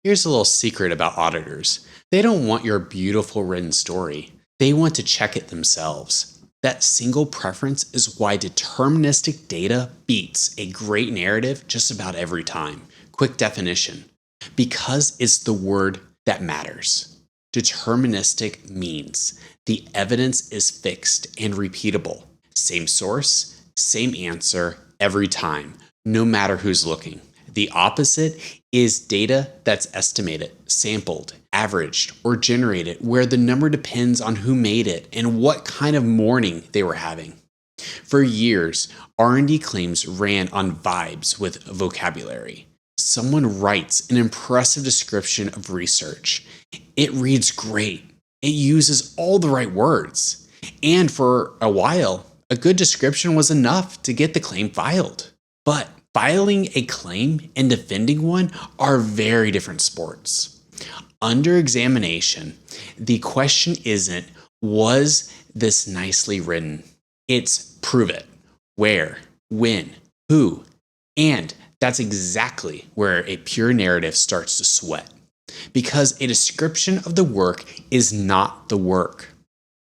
Here's a little secret about auditors. They don't want your beautiful written story. They want to check it themselves. That single preference is why deterministic data beats a great narrative just about every time. Quick definition. Because it's the word that matters. Deterministic means the evidence is fixed and repeatable. Same source, same answer every time, no matter who's looking. The opposite is data that's estimated, sampled, averaged, or generated, where the number depends on who made it and what kind of morning they were having. For years, R&D claims ran on vibes with vocabulary. Someone writes an impressive description of research. It reads great. It uses all the right words. And for a while, a good description was enough to get the claim filed. But filing a claim and defending one are very different sports. Under examination, the question isn't, was this nicely written? It's prove it. Where, when, who, and that's exactly where a pure narrative starts to sweat. Because a description of the work is not the work.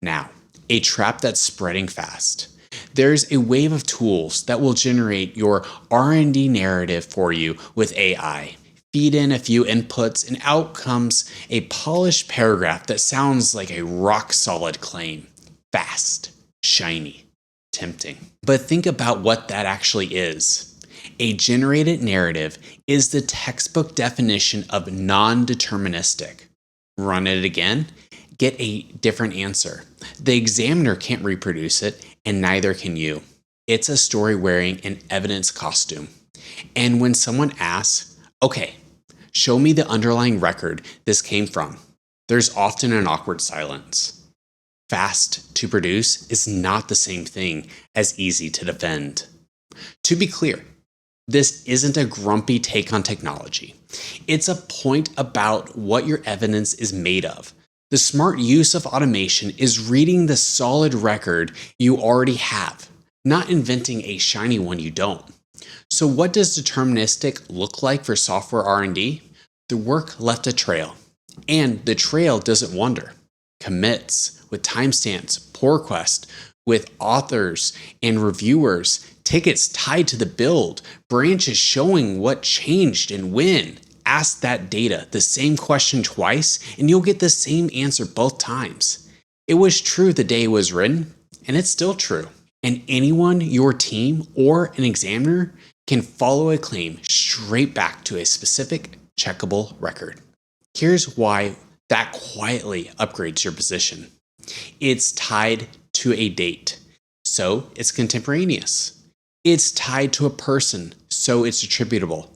Now, a trap that's spreading fast. There's a wave of tools that will generate your R&D narrative for you with AI. Feed in a few inputs and out comes a polished paragraph that sounds like a rock-solid claim. Fast, shiny, tempting. But think about what that actually is. A generated narrative is the textbook definition of non-deterministic. Run it again, get a different answer. The examiner can't reproduce it, and neither can you. It's a story wearing an evidence costume. And when someone asks, okay, show me the underlying record this came from, there's often an awkward silence. Fast to produce is not the same thing as easy to defend. To be clear, this isn't a grumpy take on technology. It's a point about what your evidence is made of. The smart use of automation is reading the solid record you already have, not inventing a shiny one you don't. So what does deterministic look like for software R&D? The work left a trail, and the trail doesn't wander. Commits with timestamps, pull requests with authors and reviewers, tickets tied to the build, branches showing what changed and when. Ask that data the same question twice, and you'll get the same answer both times. It was true the day it was written, and it's still true. And anyone, your team, or an examiner can follow a claim straight back to a specific checkable record. Here's why that quietly upgrades your position. It's tied to a date, so it's contemporaneous. It's tied to a person, so it's attributable.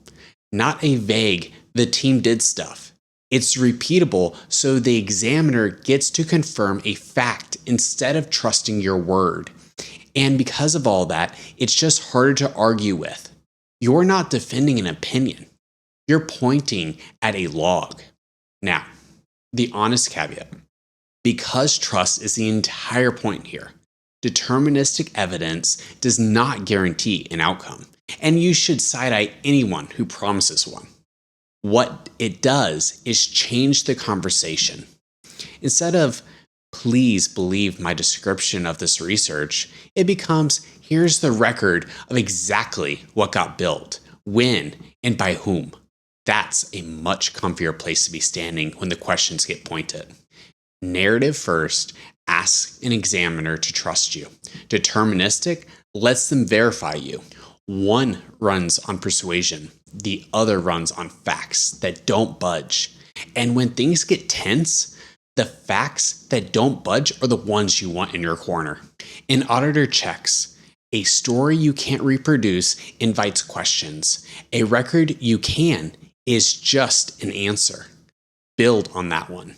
Not a vague, the team did stuff. It's repeatable, so the examiner gets to confirm a fact instead of trusting your word. And because of all that, it's just harder to argue with. You're not defending an opinion. You're pointing at a log. Now, the honest caveat. Because trust is the entire point here, deterministic evidence does not guarantee an outcome, and you should side-eye anyone who promises one. What it does is change the conversation. Instead of, please believe my description of this research, it becomes, here's the record of exactly what got built, when, and by whom. That's a much comfier place to be standing when the questions get pointed. Narrative first, ask an examiner to trust you. Deterministic lets them verify you. One runs on persuasion, the other runs on facts that don't budge. And when things get tense, the facts that don't budge are the ones you want in your corner. An auditor checks. A story you can't reproduce invites questions. A record you can is just an answer. Build on that one.